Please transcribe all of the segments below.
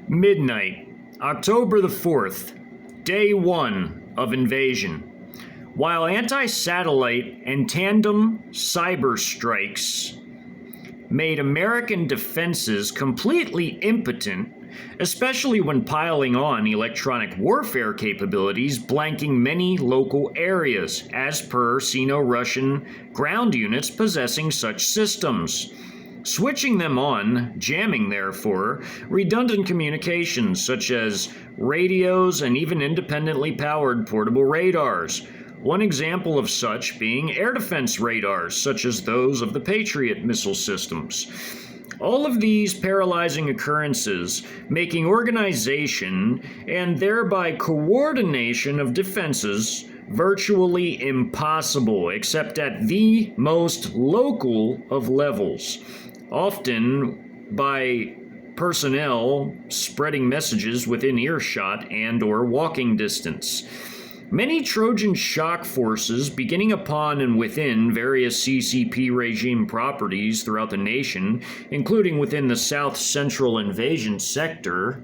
Midnight, October the 4th, day 1 of invasion. While anti-satellite and tandem cyber strikes made American defenses completely impotent, especially when piling on electronic warfare capabilities blanking many local areas, as per Sino-Russian ground units possessing such systems. Switching them on, jamming therefore, redundant communications such as radios and even independently powered portable radars. One example of such being air defense radars such as those of the Patriot missile systems. All of these paralyzing occurrences making organization and thereby coordination of defenses virtually impossible except at the most local of levels, often by personnel spreading messages within earshot and or walking distance. Many Trojan shock forces beginning upon and within various CCP regime properties throughout the nation, including within the South Central invasion sector,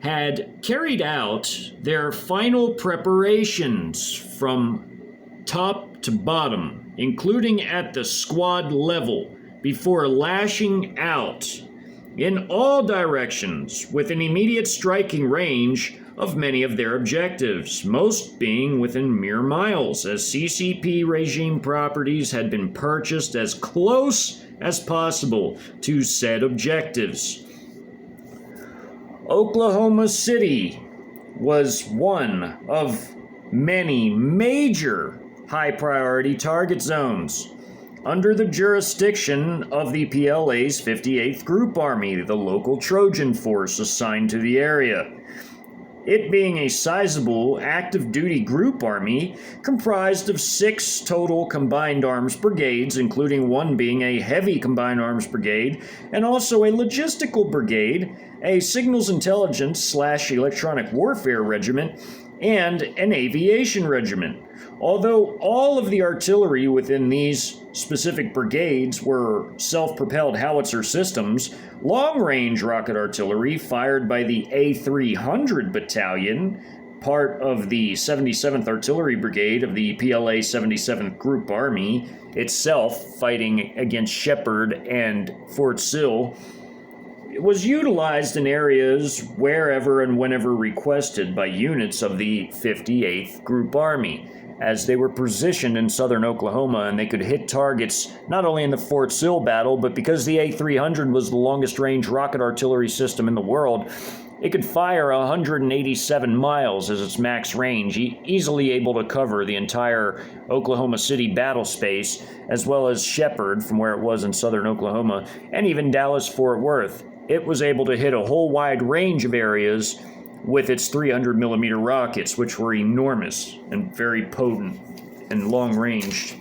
had carried out their final preparations from top to bottom, including at the squad level, before lashing out in all directions with an immediate striking range of many of their objectives, most being within mere miles, as CCP regime properties had been purchased as close as possible to said objectives. Oklahoma City was one of many major high-priority target zones under the jurisdiction of the PLA's 58th Group Army, the local Trojan force assigned to the area. It being a sizable active-duty group army comprised of 6 total combined arms brigades, including one being a heavy combined arms brigade, and also a logistical brigade, a signals intelligence / electronic warfare regiment, and an aviation regiment. Although all of the artillery within these specific brigades were self-propelled howitzer systems, long-range rocket artillery fired by the A300 Battalion, part of the 77th Artillery Brigade of the PLA 77th Group Army, itself fighting against Shepherd and Fort Sill, was utilized in areas wherever and whenever requested by units of the 58th Group Army, as they were positioned in southern Oklahoma and they could hit targets not only in the Fort Sill battle, but because the A300 was the longest range rocket artillery system in the world, it could fire 187 miles as its max range, easily able to cover the entire Oklahoma City battle space, as well as Shepherd from where it was in southern Oklahoma, and even Dallas-Fort Worth. It was able to hit a whole wide range of areas with its 300-millimeter rockets, which were enormous and very potent and long-ranged.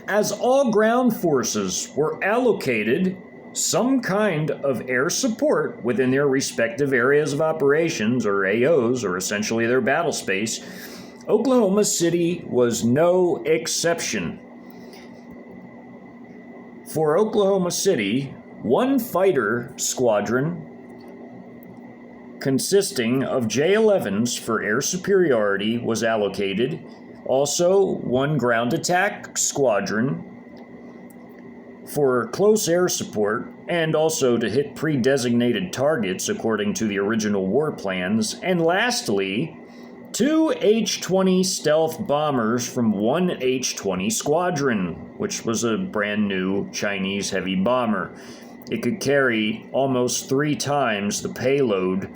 As all ground forces were allocated some kind of air support within their respective areas of operations, or AOs, or essentially their battle space, Oklahoma City was no exception. For Oklahoma City, one fighter squadron consisting of J-11s for air superiority was allocated. Also, one ground attack squadron for close air support, and also to hit pre-designated targets according to the original war plans. And lastly, 2 H-20 stealth bombers from one H-20 squadron, which was a brand new Chinese heavy bomber. It could carry almost 3 times the payload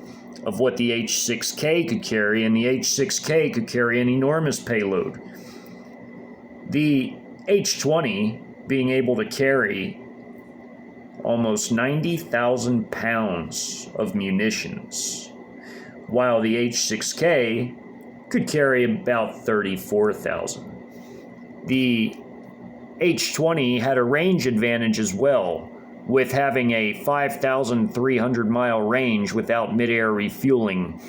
of what the H-6K could carry, and the H-6K could carry an enormous payload. The H-20 being able to carry almost 90,000 pounds of munitions, while the H-6K could carry about 34,000. The H-20 had a range advantage as well, with having a 5,300 mile range without mid-air refueling.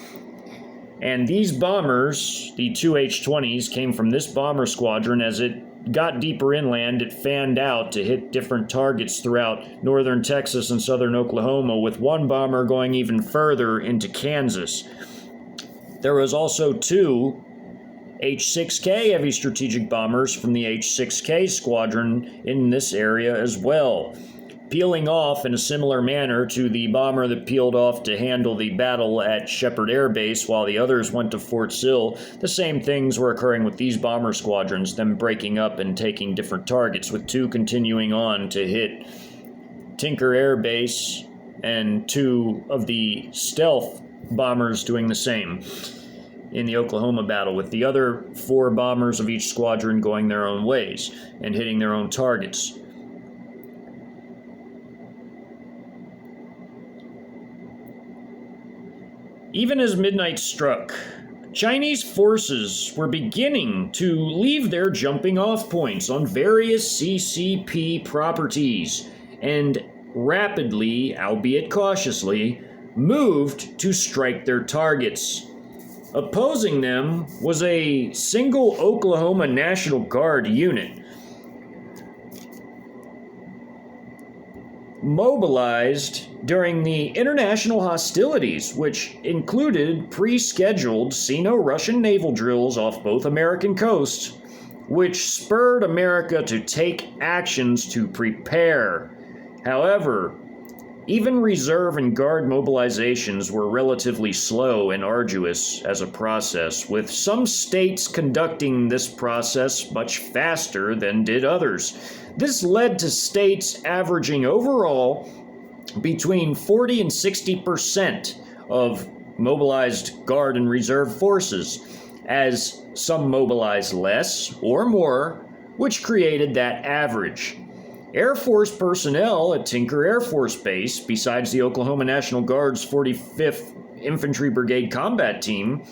And these bombers, the 2 H-20s, came from this bomber squadron as it got deeper inland, it fanned out to hit different targets throughout northern Texas and southern Oklahoma, with one bomber going even further into Kansas. There was also 2 H-6K heavy strategic bombers from the H-6K squadron in this area as well, peeling off in a similar manner to the bomber that peeled off to handle the battle at Shepherd Air Base while the others went to Fort Sill. The same things were occurring with these bomber squadrons, them breaking up and taking different targets, with 2 continuing on to hit Tinker Air Base and 2 of the stealth bombers doing the same in the Oklahoma battle, with the other 4 bombers of each squadron going their own ways and hitting their own targets. Even as midnight struck, Chinese forces were beginning to leave their jumping-off points on various CCP properties and rapidly, albeit cautiously, moved to strike their targets. Opposing them was a single Oklahoma National Guard unit, mobilized during the international hostilities, which included pre-scheduled Sino-Russian naval drills off both American coasts, which spurred America to take actions to prepare. However, even reserve and guard mobilizations were relatively slow and arduous as a process, with some states conducting this process much faster than did others. This led to states averaging overall between 40 and 60% of mobilized guard and reserve forces, as some mobilized less or more, which created that average. Air Force personnel at Tinker Air Force Base, besides the Oklahoma National Guard's 45th Infantry Brigade Combat Team,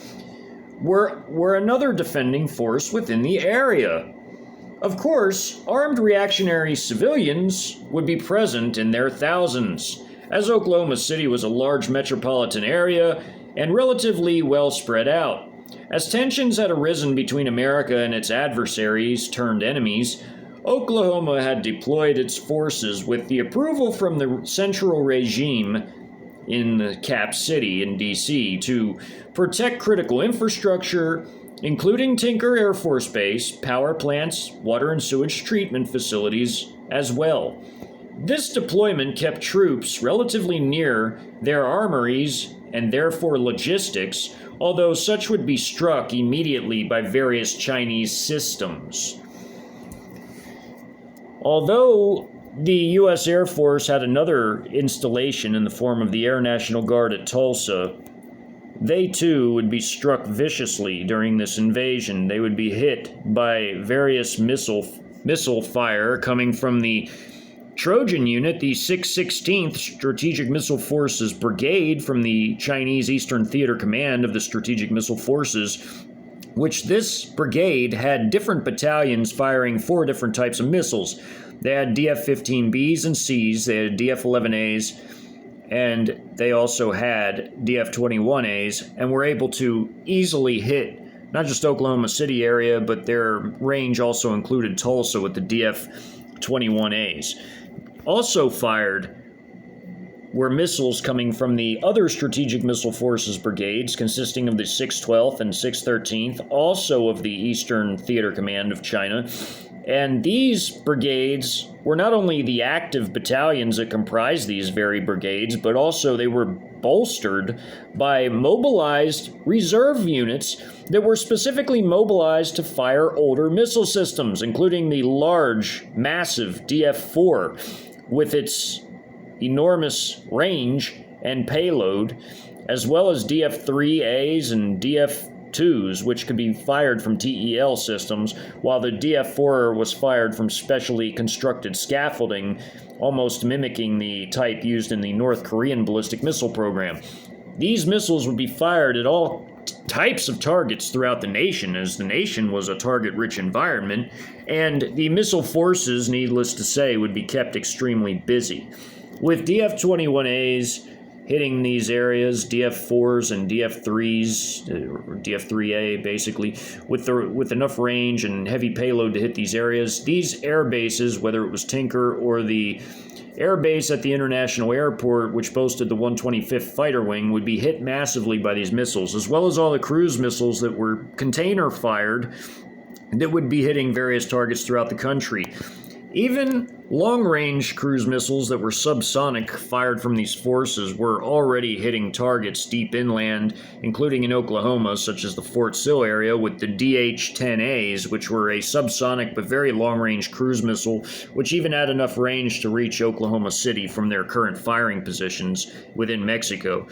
were another defending force within the area. Of course, armed reactionary civilians would be present in their thousands, as Oklahoma City was a large metropolitan area and relatively well spread out. As tensions had arisen between America and its adversaries turned enemies, Oklahoma had deployed its forces with the approval from the central regime in the Cap City in D.C. to protect critical infrastructure, including Tinker Air Force Base, power plants, water and sewage treatment facilities as well. This deployment kept troops relatively near their armories and therefore logistics, although such would be struck immediately by various Chinese systems. Although the U.S. Air Force had another installation in the form of the Air National Guard at Tulsa, they too would be struck viciously during this invasion. They would be hit by various missile fire coming from the Trojan unit, the 616th Strategic Missile Forces Brigade from the Chinese Eastern Theater Command of the Strategic Missile Forces, which this brigade had different battalions firing 4 different types of missiles. They had DF-15Bs and Cs, they had DF-11As, and they also had DF-21As, and were able to easily hit not just Oklahoma City area, but their range also included Tulsa with the DF-21As. Also fired were missiles coming from the other Strategic Missile Forces brigades, consisting of the 612th and 613th, also of the Eastern Theater Command of China. And these brigades were not only the active battalions that comprised these very brigades, but also they were bolstered by mobilized reserve units that were specifically mobilized to fire older missile systems, including the large, massive DF-4 with its enormous range and payload, as well as DF-3As and DF-2s, which could be fired from TEL systems, while the DF-4 was fired from specially constructed scaffolding, almost mimicking the type used in the North Korean ballistic missile program. These missiles would be fired at all types of targets throughout the nation, as the nation was a target-rich environment, and the missile forces, needless to say, would be kept extremely busy, with DF-21As hitting these areas, DF4s and DF3s, or DF3A basically, with enough range and heavy payload to hit these areas. These air bases, whether it was Tinker or the air base at the International Airport, which boasted the 125th Fighter Wing, would be hit massively by these missiles, as well as all the cruise missiles that were container-fired that would be hitting various targets throughout the country. Even long-range cruise missiles that were subsonic fired from these forces were already hitting targets deep inland, including in Oklahoma, such as the Fort Sill area with the DH-10As, which were a subsonic but very long-range cruise missile, which even had enough range to reach Oklahoma City from their current firing positions within Mexico.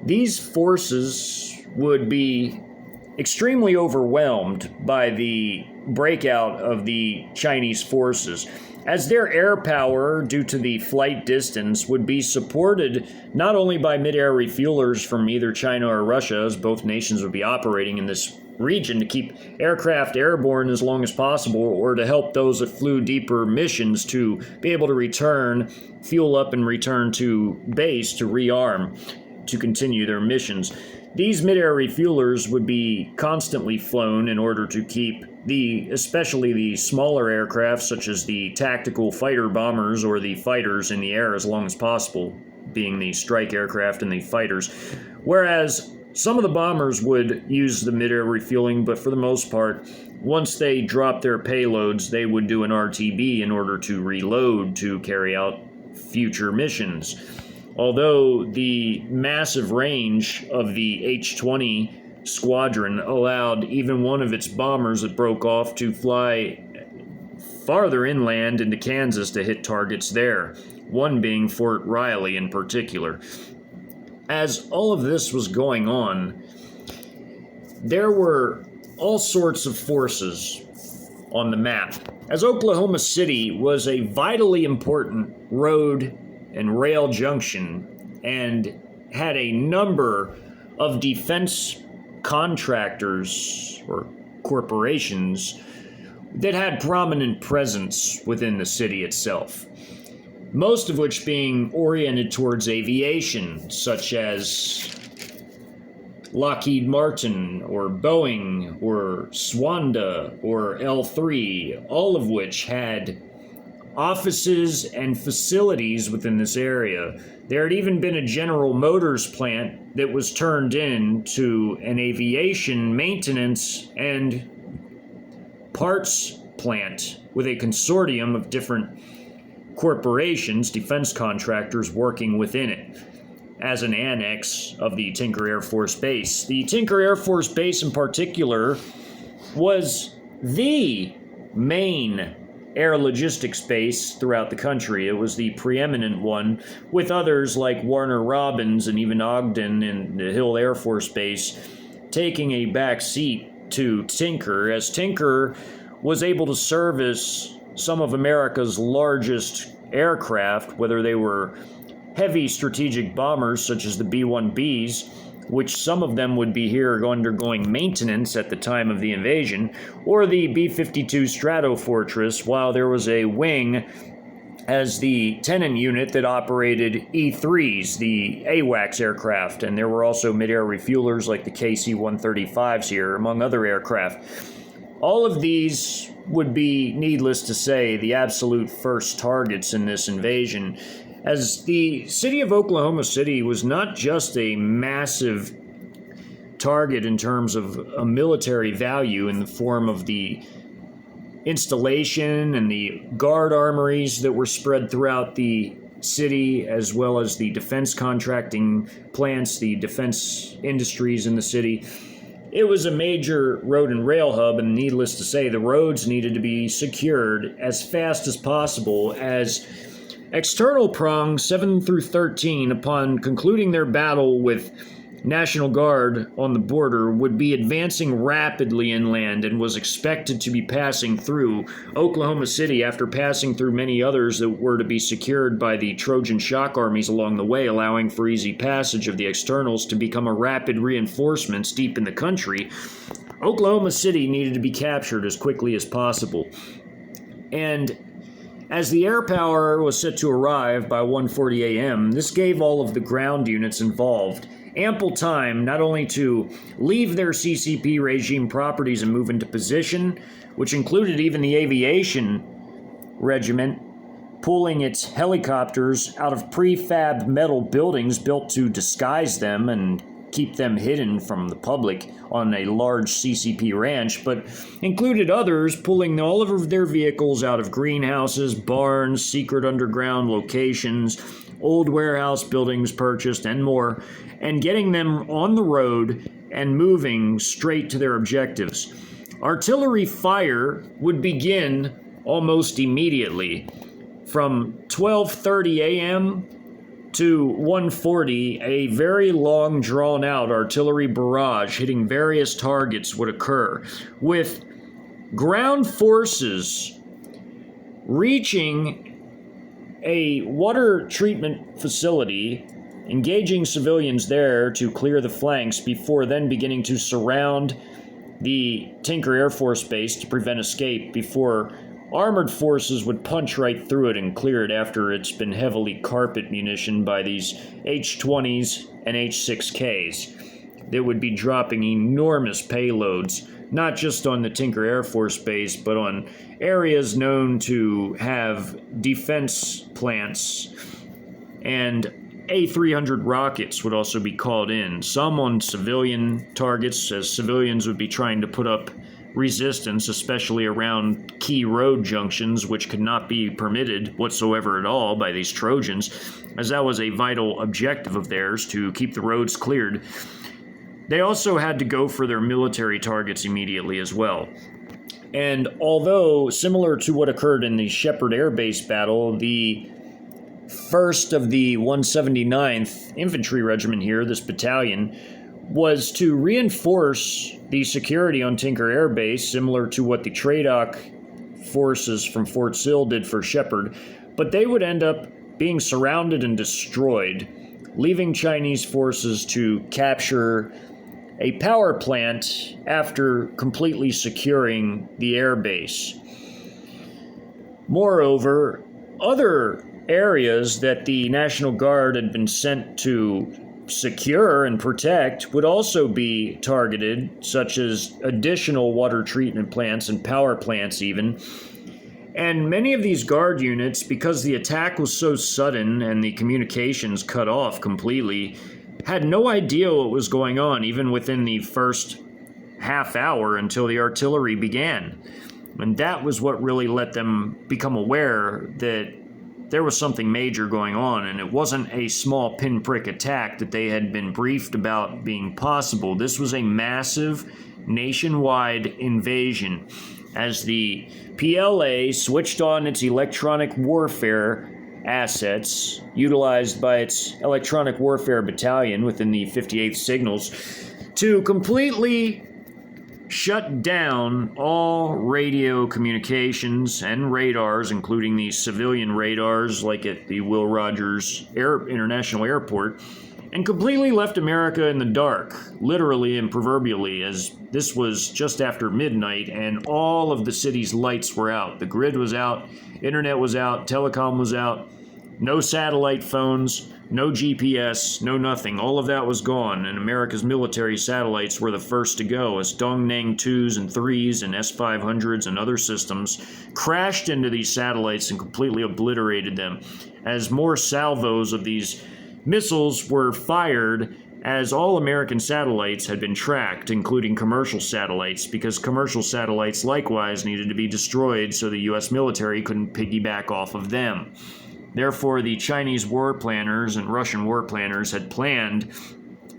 These forces would be extremely overwhelmed by the breakout of the Chinese forces, as their air power, due to the flight distance, would be supported not only by mid-air refuelers from either China or Russia, as both nations would be operating in this region to keep aircraft airborne as long as possible, or to help those that flew deeper missions to be able to return, fuel up, and return to base to rearm to continue their missions. These mid-air refuelers would be constantly flown in order to keep especially the smaller aircraft, such as the tactical fighter bombers or the fighters, in the air as long as possible, being the strike aircraft and the fighters. Whereas some of the bombers would use the mid-air refueling, but for the most part, once they dropped their payloads, they would do an RTB in order to reload to carry out future missions. Although the massive range of the H-20 squadron allowed even one of its bombers that broke off to fly farther inland into Kansas to hit targets there, one being Fort Riley in particular. As all of this was going on, there were all sorts of forces on the map, as Oklahoma City was a vitally important road and rail junction and had a number of defense contractors or corporations that had prominent presence within the city itself, most of which being oriented towards aviation, such as Lockheed Martin or Boeing or Swanda or L3, all of which had offices and facilities within this area. There had even been a General Motors plant that was turned into an aviation maintenance and parts plant with a consortium of different corporations, defense contractors working within it as an annex of the Tinker Air Force Base. The Tinker Air Force Base in particular was the main air logistics base throughout the country. It was the preeminent one, with others like Warner Robins and even Ogden and the Hill Air Force Base taking a back seat to Tinker, as Tinker was able to service some of America's largest aircraft, whether they were heavy strategic bombers such as the B-1Bs, which some of them would be here undergoing maintenance at the time of the invasion, or the B-52 Stratofortress, while there was a wing as the tenant unit that operated E-3s, the AWACS aircraft, and there were also mid-air refuelers like the KC-135s here, among other aircraft. All of these would be, needless to say, the absolute first targets in this invasion, as the city of Oklahoma City was not just a massive target in terms of a military value in the form of the installation and the guard armories that were spread throughout the city, as well as the defense contracting plants, the defense industries in the city. It was a major road and rail hub, and needless to say, the roads needed to be secured as fast as possible, as External Prong 7 through 13, upon concluding their battle with National Guard on the border, would be advancing rapidly inland and was expected to be passing through Oklahoma City after passing through many others that were to be secured by the Trojan shock armies along the way, allowing for easy passage of the externals to become a rapid reinforcements deep in the country. Oklahoma City needed to be captured as quickly as possible. And As the air power was set to arrive by 1:40 a.m., this gave all of the ground units involved ample time not only to leave their CCP regime properties and move into position, which included even the aviation regiment pulling its helicopters out of prefab metal buildings built to disguise them and keep them hidden from the public on a large CCP ranch, but included others pulling all of their vehicles out of greenhouses, barns, secret underground locations, old warehouse buildings purchased, and more, and getting them on the road and moving straight to their objectives. Artillery fire would begin almost immediately. From 12:30 a.m. to 1:40, a very long, drawn-out artillery barrage hitting various targets would occur, with ground forces reaching a water treatment facility, engaging civilians there to clear the flanks before then beginning to surround the Tinker Air Force Base to prevent escape before armored forces would punch right through it and clear it after it's been heavily carpet munitioned by these H-20s and H-6Ks that would be dropping enormous payloads, not just on the Tinker Air Force Base, but on areas known to have defense plants, and A-300 rockets would also be called in, some on civilian targets, as civilians would be trying to put up resistance, especially around key road junctions, which could not be permitted whatsoever at all by these Trojans, as that was a vital objective of theirs, to keep the roads cleared. They also had to go for their military targets immediately as well. And although similar to what occurred in the Shepherd Air Base battle, the 1st of the 179th Infantry Regiment here, this battalion, was to reinforce the security on Tinker Air Base, similar to what the TRADOC forces from Fort Sill did for Shepherd, but they would end up being surrounded and destroyed, leaving Chinese forces to capture a power plant after completely securing the air base. Moreover, other areas that the National Guard had been sent to secure and protect would also be targeted, such as additional water treatment plants and power plants even. And many of these guard units, because the attack was so sudden and the communications cut off completely, had no idea what was going on, even within the first half hour until the artillery began. And that was what really let them become aware that there was something major going on, and it wasn't a small pinprick attack that they had been briefed about being possible. This was a massive nationwide invasion, as the PLA switched on its electronic warfare assets, utilized by its electronic warfare battalion within the 58th Signals, to completely shut down all radio communications and radars, including the civilian radars like at the Will Rogers International Airport, and completely left America in the dark, literally and proverbially, as this was just after midnight and all of the city's lights were out. The grid was out, internet was out, telecom was out, no satellite phones, no GPS, no nothing. All of that was gone, and America's military satellites were the first to go as Dongnan 2s and 3s and S-500s and other systems crashed into these satellites and completely obliterated them, as more salvos of these missiles were fired, as all American satellites had been tracked, including commercial satellites, because commercial satellites likewise needed to be destroyed so the U.S. military couldn't piggyback off of them. Therefore, the Chinese war planners and Russian war planners had planned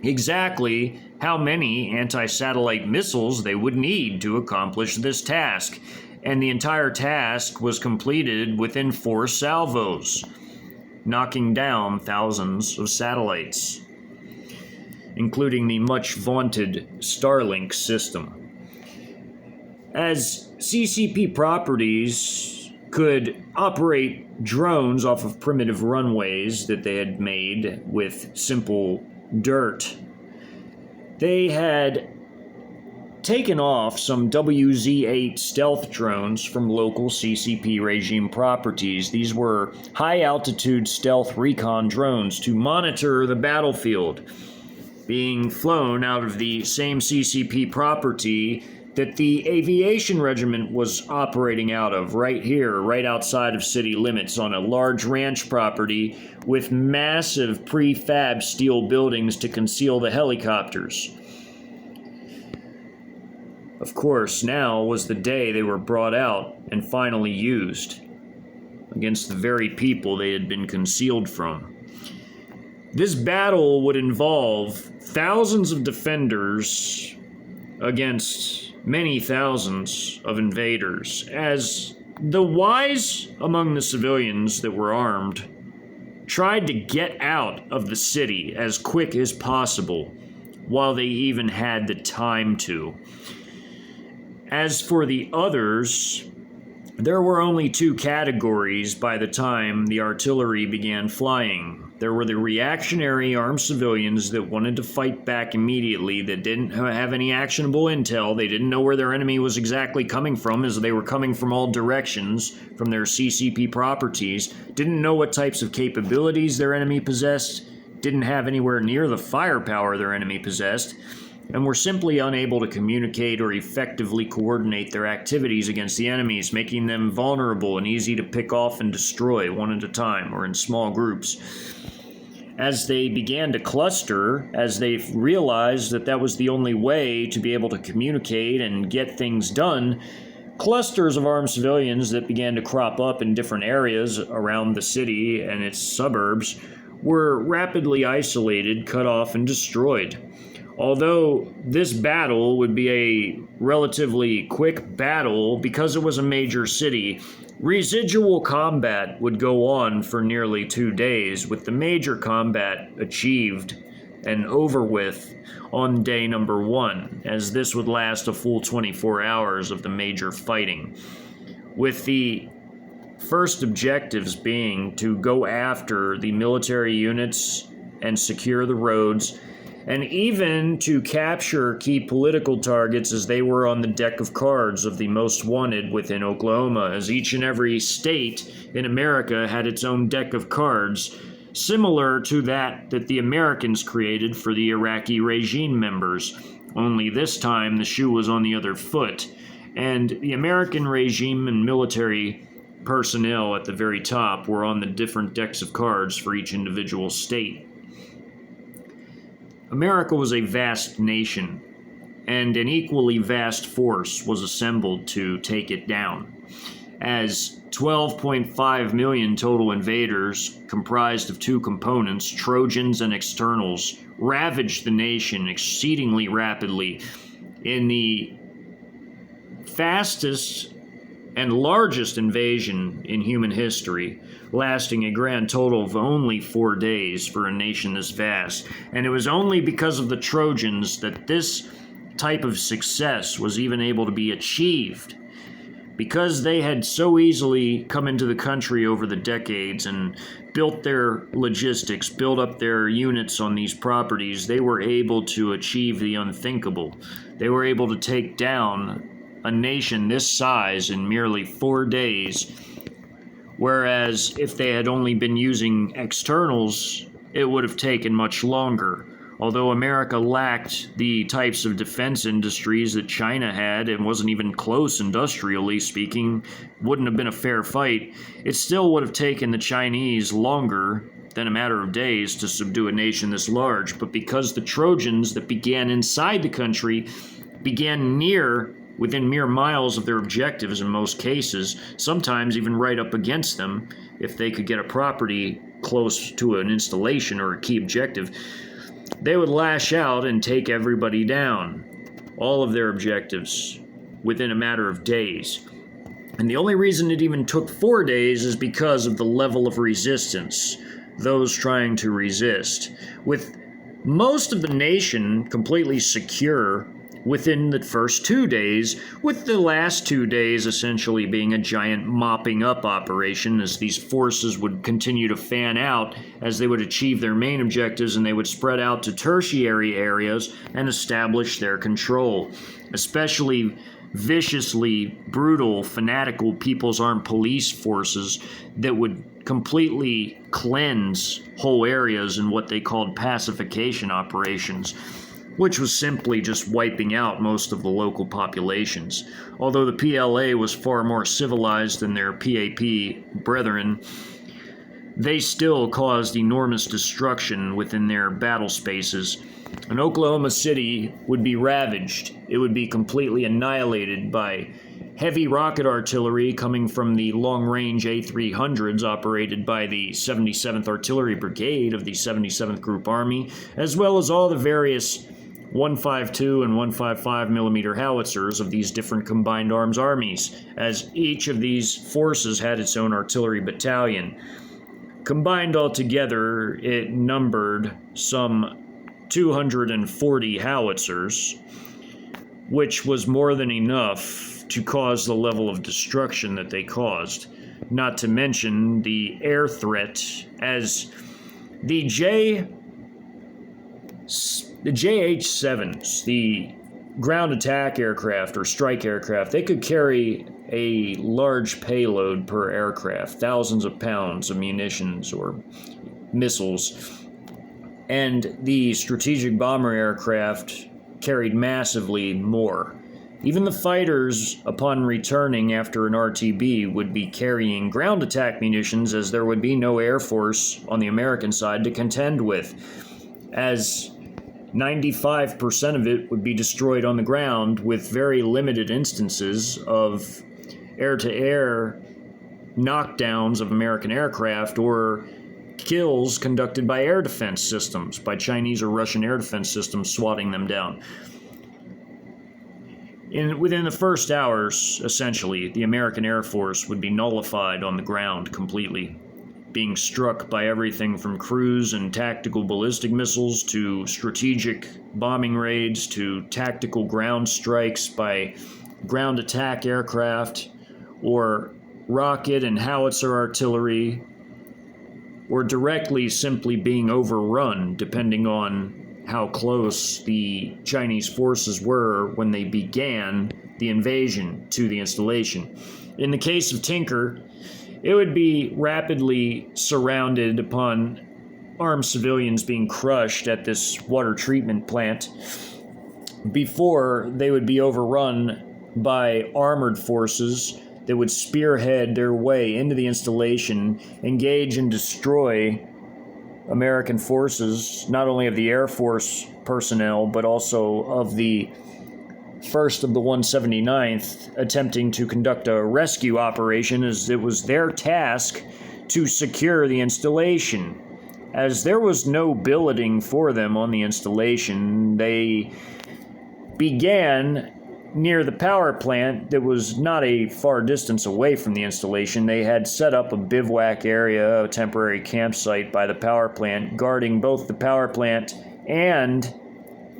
exactly how many anti-satellite missiles they would need to accomplish this task, and the entire task was completed within 4 salvos, knocking down thousands of satellites, including the much vaunted Starlink system. As CCP properties could operate drones off of primitive runways that they had made with simple dirt, they had taken off some WZ-8 stealth drones from local CCP regime properties. These were high-altitude stealth recon drones to monitor the battlefield, being flown out of the same CCP property that the aviation regiment was operating out of, right here, right outside of city limits, on a large ranch property with massive prefab steel buildings to conceal the helicopters. Of course, now was the day they were brought out and finally used against the very people they had been concealed from. This battle would involve thousands of defenders against many thousands of invaders, as the wise among the civilians that were armed tried to get out of the city as quick as possible while they even had the time to. As for the others, there were only two categories by the time the artillery began flying. There were the reactionary armed civilians that wanted to fight back immediately, that didn't have any actionable intel. They didn't know where their enemy was exactly coming from, as they were coming from all directions from their CCP properties, didn't know what types of capabilities their enemy possessed, didn't have anywhere near the firepower their enemy possessed, and were simply unable to communicate or effectively coordinate their activities against the enemies, making them vulnerable and easy to pick off and destroy one at a time or in small groups. As they began to cluster, as they realized that that was the only way to be able to communicate and get things done, clusters of armed civilians that began to crop up in different areas around the city and its suburbs were rapidly isolated, cut off, and destroyed. Although this battle would be a relatively quick battle because it was a major city, residual combat would go on for nearly 2 days, with the major combat achieved and over with on day number 1, as this would last a full 24 hours of the major fighting, with the first objectives being to go after the military units and secure the roads, and even to capture key political targets as they were on the deck of cards of the most wanted within Oklahoma, as each and every state in America had its own deck of cards, similar to that the Americans created for the Iraqi regime members. Only this time the shoe was on the other foot, and the American regime and military personnel at the very top were on the different decks of cards for each individual state. America was a vast nation, and an equally vast force was assembled to take it down, as 12.5 million total invaders, comprised of two components, Trojans and externals, ravaged the nation exceedingly rapidly in the fastest and largest invasion in human history, lasting a grand total of only 4 days for a nation this vast. And it was only because of the Trojans that this type of success was even able to be achieved, because they had so easily come into the country over the decades and built their logistics, built up their units on these properties. They were able to achieve the unthinkable. They were able to take down a nation this size in merely 4 days, whereas if they had only been using externals, it would have taken much longer. Although America lacked the types of defense industries that China had and wasn't even close industrially speaking, wouldn't have been a fair fight, it still would have taken the Chinese longer than a matter of days to subdue a nation this large. But because the Trojans that began inside the country began within mere miles of their objectives in most cases, sometimes even right up against them, if they could get a property close to an installation or a key objective, they would lash out and take everybody down, all of their objectives, within a matter of days. And the only reason it even took 4 days is because of the level of resistance, those trying to resist. With most of the nation completely secure within the first 2 days, with the last 2 days essentially being a giant mopping up operation as these forces would continue to fan out as they would achieve their main objectives, and they would spread out to tertiary areas and establish their control. Especially viciously brutal, fanatical People's Armed Police forces that would completely cleanse whole areas in what they called pacification operations, which was simply just wiping out most of the local populations. Although the PLA was far more civilized than their PAP brethren, they still caused enormous destruction within their battle spaces. And Oklahoma City would be ravaged. It would be completely annihilated by heavy rocket artillery coming from the long-range A300s operated by the 77th Artillery Brigade of the 77th Group Army, as well as all the various 152 and 155 millimeter howitzers of these different combined arms armies, as each of these forces had its own artillery battalion. Combined altogether, it numbered some 240 howitzers, which was more than enough to cause the level of destruction that they caused. Not to mention the air threat, as the JH-7s, the ground attack aircraft or strike aircraft, they could carry a large payload per aircraft, thousands of pounds of munitions or missiles. And the strategic bomber aircraft carried massively more. Even the fighters, upon returning after an RTB, would be carrying ground attack munitions, as there would be no air force on the American side to contend with, as 95% of it would be destroyed on the ground, with very limited instances of air-to-air knockdowns of American aircraft or kills conducted by air defense systems, by Chinese or Russian air defense systems swatting them down. Within the first hours, essentially, the American Air Force would be nullified on the ground completely, being struck by everything from cruise and tactical ballistic missiles to strategic bombing raids to tactical ground strikes by ground attack aircraft or rocket and howitzer artillery, or directly simply being overrun, depending on how close the Chinese forces were when they began the invasion to the installation. In the case of Tinker, it would be rapidly surrounded upon armed civilians being crushed at this water treatment plant before they would be overrun by armored forces that would spearhead their way into the installation, engage and destroy American forces, not only of the Air Force personnel, but also of the 1st of the 179th, attempting to conduct a rescue operation, as it was their task to secure the installation. As there was no billeting for them on the installation, they began near the power plant that was not a far distance away from the installation. They had set up a bivouac area, a temporary campsite by the power plant, guarding both the power plant and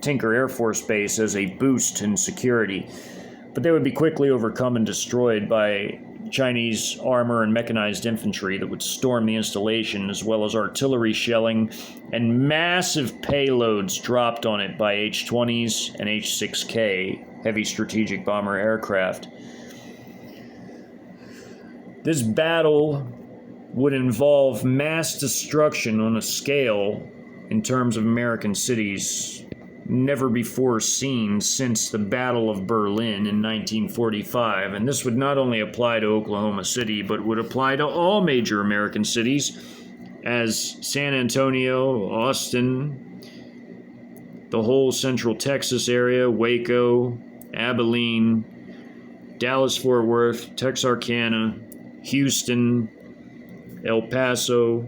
Tinker Air Force Base as a boost in security. But they would be quickly overcome and destroyed by Chinese armor and mechanized infantry that would storm the installation, as well as artillery shelling and massive payloads dropped on it by H-20s and H-6K heavy strategic bomber aircraft. This battle would involve mass destruction on a scale, in terms of American cities, never before seen since the Battle of Berlin in 1945. And this would not only apply to Oklahoma City, but would apply to all major American cities, as San Antonio, Austin, the whole central Texas area, Waco, Abilene, Dallas-Fort Worth, Texarkana, Houston, El Paso,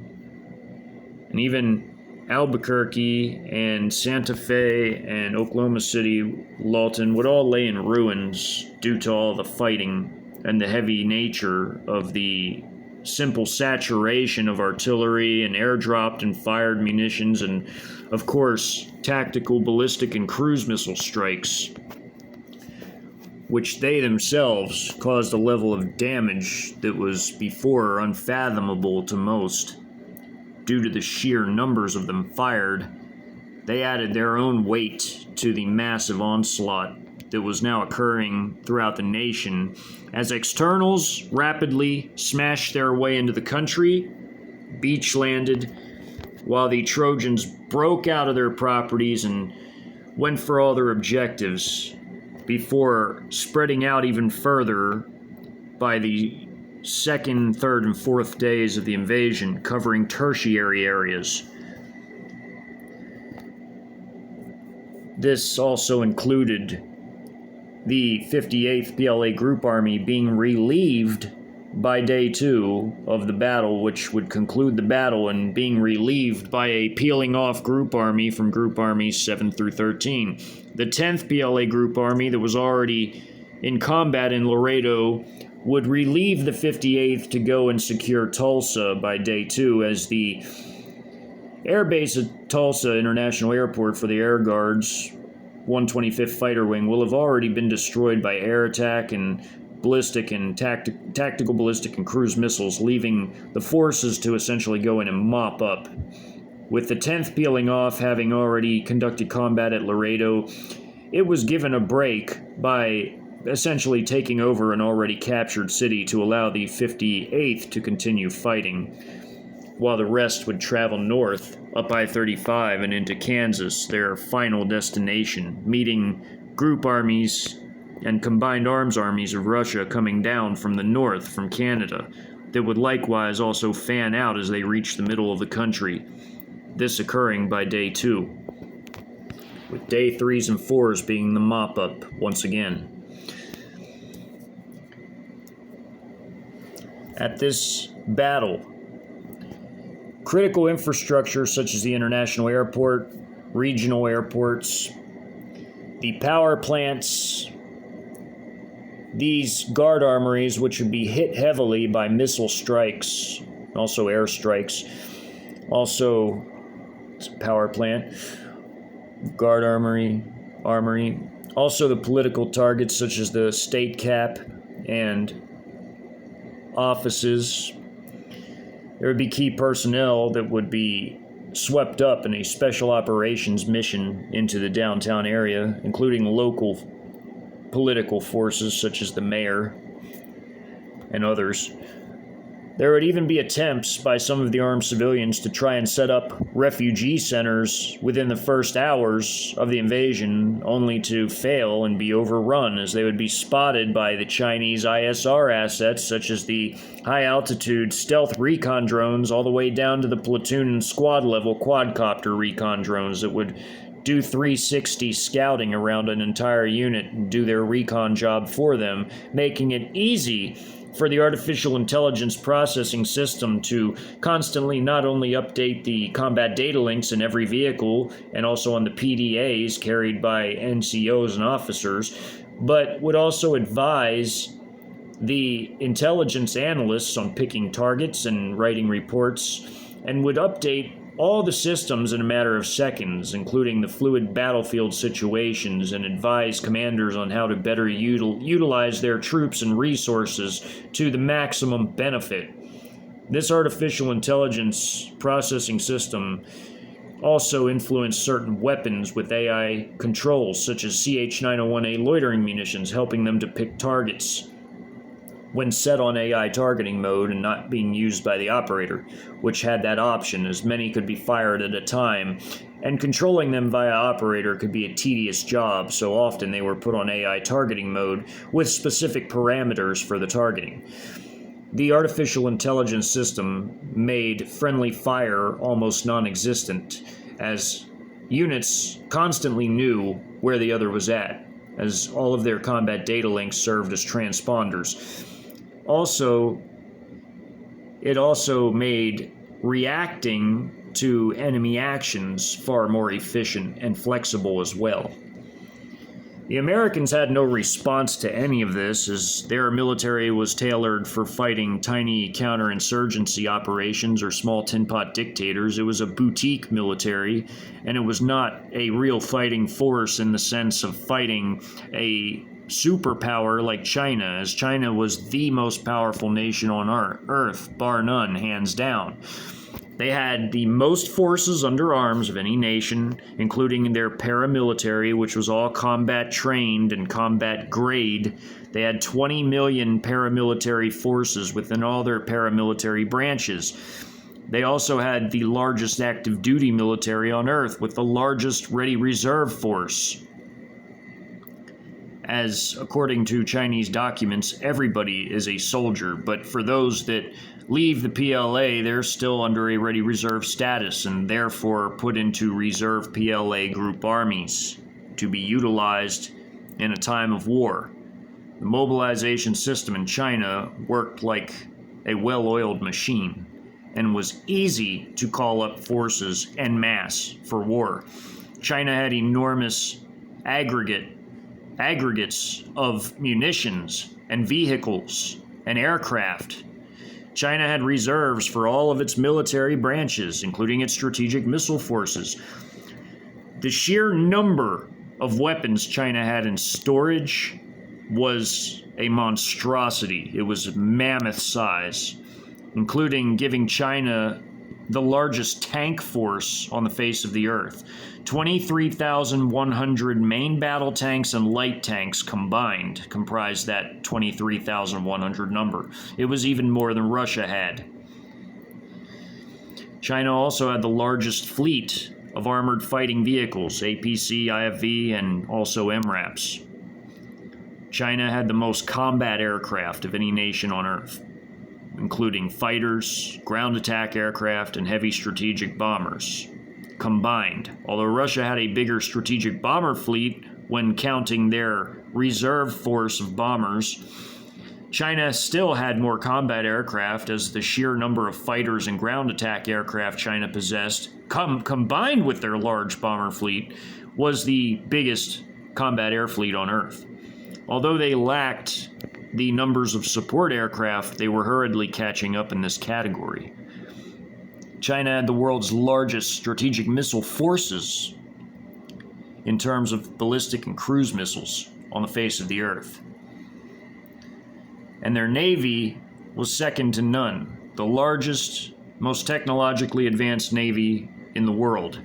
and even Albuquerque and Santa Fe and Oklahoma City, Lawton, would all lay in ruins due to all the fighting and the heavy nature of the simple saturation of artillery and airdropped and fired munitions and, of course, tactical ballistic and cruise missile strikes. which they themselves caused a level of damage that was before unfathomable to most. Due to the sheer numbers of them fired, they added their own weight to the massive onslaught that was now occurring throughout the nation as externals rapidly smashed their way into the country, beach landed, while the Trojans broke out of their properties and went for all their objectives before spreading out even further by the second, third, and fourth days of the invasion, covering tertiary areas. This also included the 58th PLA Group Army being relieved by day 2 of the battle, which would conclude the battle, and being relieved by a peeling off Group Army from Group Armies 7 through 13. The 10th PLA Group Army that was already in combat in Laredo would relieve the 58th to go and secure Tulsa by day 2, as the air base at Tulsa International Airport for the Air Guards 125th Fighter Wing will have already been destroyed by air attack and ballistic and tactical ballistic and cruise missiles, leaving the forces to essentially go in and mop up. With the 10th peeling off, having already conducted combat at Laredo, it was given a break by essentially taking over an already captured city to allow the 58th to continue fighting, while the rest would travel north up I-35 and into Kansas, their final destination, meeting group armies and combined arms armies of Russia coming down from the north from Canada that would likewise also fan out as they reached the middle of the country, this occurring by day 2, with day 3s and 4s being the mop-up once again. At this battle, critical infrastructure such as the international airport, regional airports, the power plants, these guard armories, which would be hit heavily by missile strikes, also air strikes, also power plant, guard armory, also the political targets such as the state cap and offices. There would be key personnel that would be swept up in a special operations mission into the downtown area, including local political forces such as the mayor and others. There would even be attempts by some of the armed civilians to try and set up refugee centers within the first hours of the invasion, only to fail and be overrun, as they would be spotted by the Chinese ISR assets such as the high-altitude stealth recon drones, all the way down to the platoon and squad level quadcopter recon drones that would do 360 scouting around an entire unit and do their recon job for them, making it easy for the artificial intelligence processing system to constantly not only update the combat data links in every vehicle and also on the PDAs carried by NCOs and officers, but would also advise the intelligence analysts on picking targets and writing reports, and would update all the systems in a matter of seconds, including the fluid battlefield situations, and advise commanders on how to better utilize their troops and resources to the maximum benefit. This artificial intelligence processing system also influenced certain weapons with AI controls, such as CH-901A loitering munitions, helping them to pick targets when set on AI targeting mode and not being used by the operator, which had that option, as many could be fired at a time, and controlling them via operator could be a tedious job, so often they were put on AI targeting mode with specific parameters for the targeting. The artificial intelligence system made friendly fire almost non-existent, as units constantly knew where the other was at, as all of their combat data links served as transponders. It also made reacting to enemy actions far more efficient and flexible as well. The Americans had no response to any of this, as their military was tailored for fighting tiny counterinsurgency operations or small tin-pot dictators. It was a boutique military, and it was not a real fighting force in the sense of fighting a superpower like China, as China was the most powerful nation on Earth, bar none, hands down. They had the most forces under arms of any nation, including their paramilitary, which was all combat trained and combat grade. They had 20 million paramilitary forces within all their paramilitary branches. They also had the largest active duty military on Earth, with the largest ready reserve force. As according to Chinese documents, everybody is a soldier, but for those that leave the PLA, they're still under a ready reserve status and therefore put into reserve PLA group armies to be utilized in a time of war. The mobilization system in China worked like a well-oiled machine and was easy to call up forces en masse for war. China had enormous aggregates of munitions and vehicles and aircraft. China had reserves for all of its military branches, including its strategic missile forces. The sheer number of weapons China had in storage was a monstrosity. It was mammoth size, including giving China the largest tank force on the face of the earth. 23,100 main battle tanks and light tanks combined comprised that 23,100 number. It was even more than Russia had. China also had the largest fleet of armored fighting vehicles, APC, IFV, and also MRAPs. China had the most combat aircraft of any nation on Earth, including fighters, ground attack aircraft, and heavy strategic bombers combined. Although Russia had a bigger strategic bomber fleet when counting their reserve force of bombers, China still had more combat aircraft, as the sheer number of fighters and ground attack aircraft China possessed, combined with their large bomber fleet, was the biggest combat air fleet on Earth. Although they lacked the numbers of support aircraft, they were hurriedly catching up in this category. China had the world's largest strategic missile forces in terms of ballistic and cruise missiles on the face of the earth. And their navy was second to none, the largest, most technologically advanced navy in the world.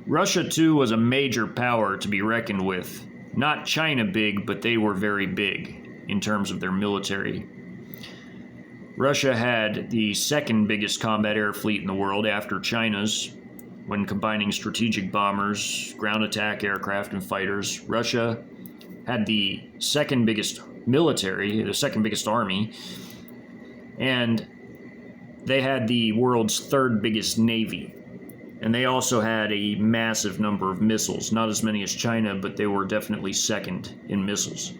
Russia, too, was a major power to be reckoned with. Not China big, but they were very big in terms of their military. Russia had the second biggest combat air fleet in the world after China's, when combining strategic bombers, ground attack aircraft, and fighters. Russia had the second biggest military, the second biggest army, and they had the world's third biggest navy. And they also had a massive number of missiles, not as many as China, but they were definitely second in missiles.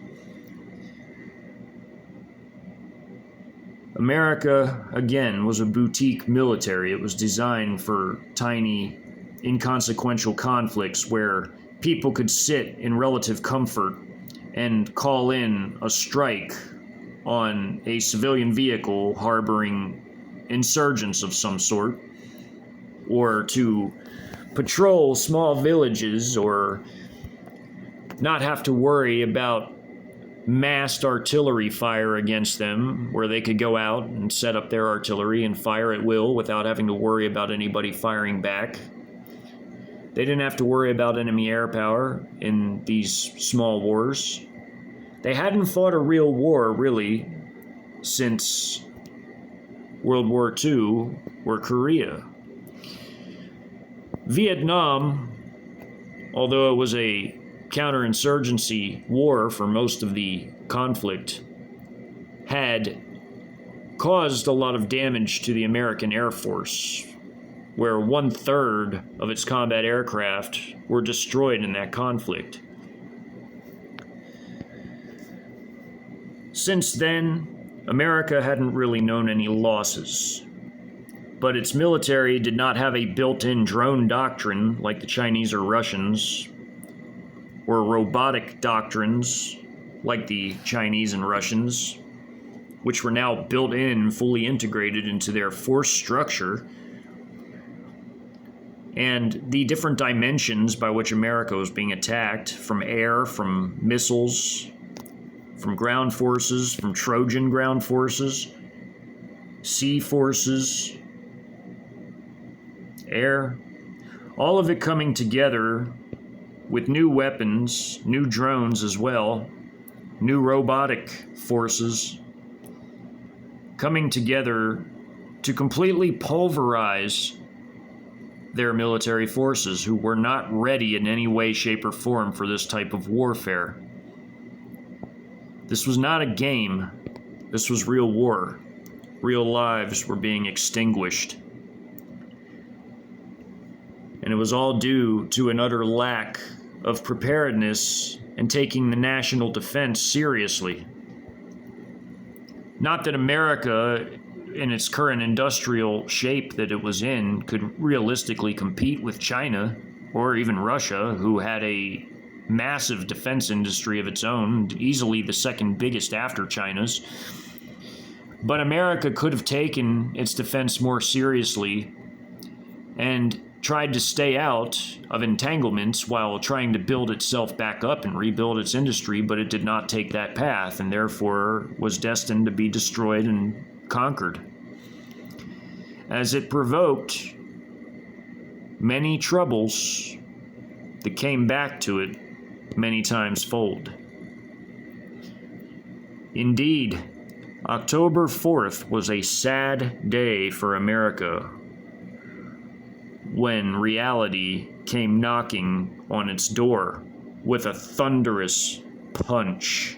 America, again, was a boutique military. It was designed for tiny, inconsequential conflicts where people could sit in relative comfort and call in a strike on a civilian vehicle harboring insurgents of some sort, or to patrol small villages, or not have to worry about massed artillery fire against them, where they could go out and set up their artillery and fire at will without having to worry about anybody firing back. They didn't have to worry about enemy air power in these small wars. They hadn't fought a real war, really, since World War II or Korea. Vietnam, although it was a counterinsurgency war for most of the conflict, had caused a lot of damage to the American Air Force, where 1/3 of its combat aircraft were destroyed in that conflict. Since then, America hadn't really known any losses, but its military did not have a built-in drone doctrine like the Chinese or Russians, or robotic doctrines like the Chinese and Russians, which were now built in, fully integrated into their force structure. and the different dimensions by which America was being attacked, from air, from missiles, from ground forces, from Trojan ground forces, sea forces, air, all of it coming together with new weapons, new drones as well, new robotic forces, coming together to completely pulverize their military forces, who were not ready in any way, shape, or form for this type of warfare. This was not a game. This was real war. Real lives were being extinguished. And it was all due to an utter lack of preparedness and taking the national defense seriously. Not that America, in its current industrial shape that it was in, could realistically compete with China or even Russia, who had a massive defense industry of its own, easily the second biggest after China's. But America could have taken its defense more seriously and tried to stay out of entanglements while trying to build itself back up and rebuild its industry, but it did not take that path and therefore was destined to be destroyed and conquered, as it provoked many troubles that came back to it many times fold. Indeed, October 4th was a sad day for America when reality came knocking on its door with a thunderous punch,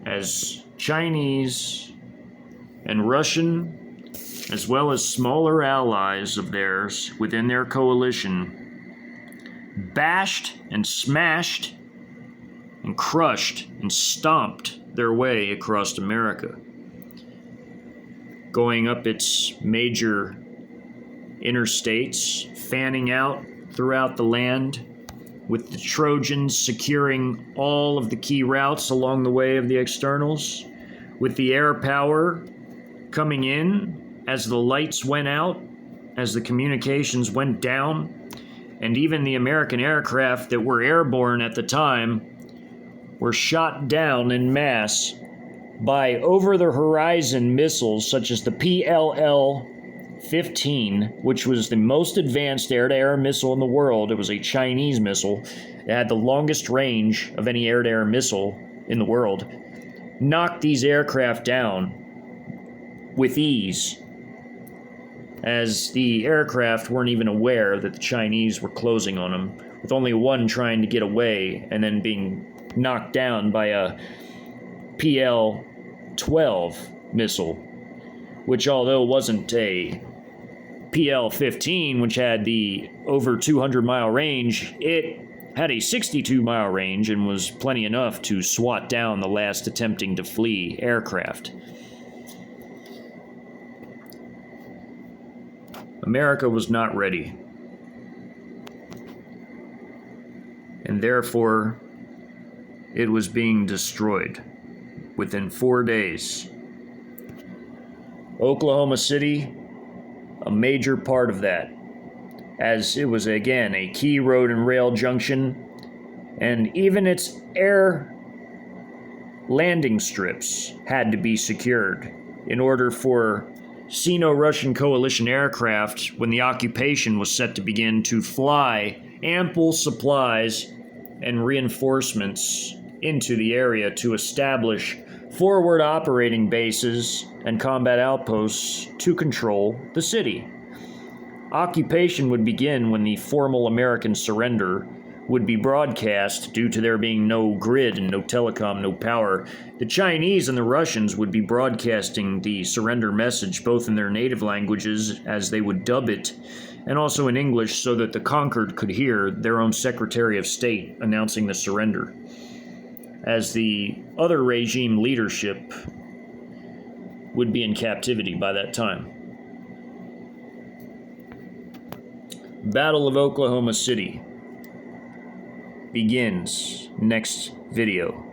as Chinese and Russian, as well as smaller allies of theirs within their coalition, bashed and smashed and crushed and stomped their way across America, going up its major interstates, fanning out throughout the land, with the Trojans securing all of the key routes along the way of the externals, with the air power coming in as the lights went out, as the communications went down, and even the American aircraft that were airborne at the time were shot down en masse by over-the-horizon missiles such as the PLL-15, which was the most advanced air-to-air missile in the world. It was a Chinese missile. It had the longest range of any air-to-air missile in the world. Knocked these aircraft down with ease, as the aircraft weren't even aware that the Chinese were closing on them, with only one trying to get away and then being knocked down by a PL-12 missile, which, although wasn't a PL-15, which had the over 200-mile range, it had a 62-mile range and was plenty enough to swat down the last attempting to flee aircraft. America was not ready, and therefore it was being destroyed within 4 days. Oklahoma City, a major part of that, as it was again a key road and rail junction, and even its air landing strips had to be secured in order for Sino-Russian coalition aircraft, when the occupation was set to begin, to fly ample supplies and reinforcements into the area to establish forward operating bases and combat outposts to control the city. Occupation would begin when the formal American surrender would be broadcast. Due to there being no grid and no telecom, no power, the Chinese and the Russians would be broadcasting the surrender message both in their native languages, as they would dub it, and also in English, so that the conquered could hear their own Secretary of State announcing the surrender, as the other regime leadership would be in captivity by that time. Battle of Oklahoma City begins next video.